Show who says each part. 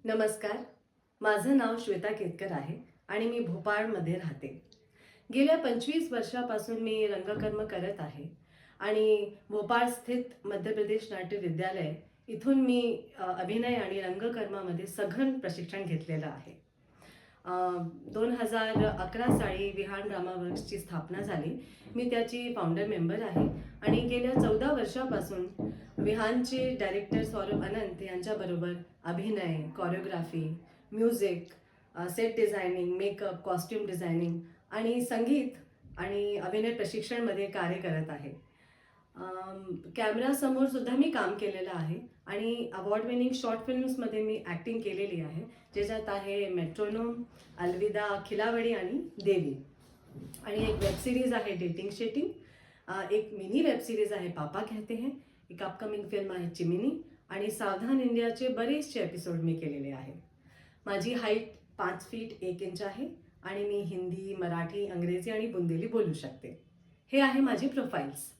Speaker 1: नमस्कार. माझं नाव श्वेता केतकर आहे आणि मी भोपाळमध्ये राहते. गेल्या 25 वर्षापासून मी रंगकर्म करत आहे आणि भोपाळ स्थित मध्य प्रदेश नाट्य विद्यालय इथून मी अभिनय आणि रंगकर्मामध्ये सघन प्रशिक्षण घेतलेलं आहे. 2011 साली विहान ड्रामा वर्क्सची स्थापना झाली. मी त्याची फाउंडर मेंबर आहे आणि गेल्या 14 वर्षापासून विहानचे डायरेक्टर सौरभ अनंत यांच्याबरोबर अभिनय, choreography, music, set designing, makeup, costume designing आणि संगीत आणि अभिनय प्रशिक्षणमध्ये कार्य करत आहे. कॅमेरासमोर सुद्धा मी काम केलेलं आहे आणि अवॉर्ड विनिंग शॉर्ट फिल्म्समध्ये मी ॲक्टिंग केलेली आहे, ज्याच्यात आहे मेट्रोनोम, अलविदा, खिलावडी आणि देवी. आणि एक वेब सिरीज आहे डेटिंग शेटिंग, एक मिनी वेब सिरीज आहे पापा कहते हैं, एक अपकमिंग फिल्म आहे चिमिनी आणि सावधान इंडियाचे बरेचसे एपिसोड मी केलेले आहे. माझी हाईट 5 फीट 1 इंच आहे आणि मी हिंदी, मराठी, इंग्रजी आणि बुंदेली बोलू शकते. हे आहे माझी प्रोफाईल्स.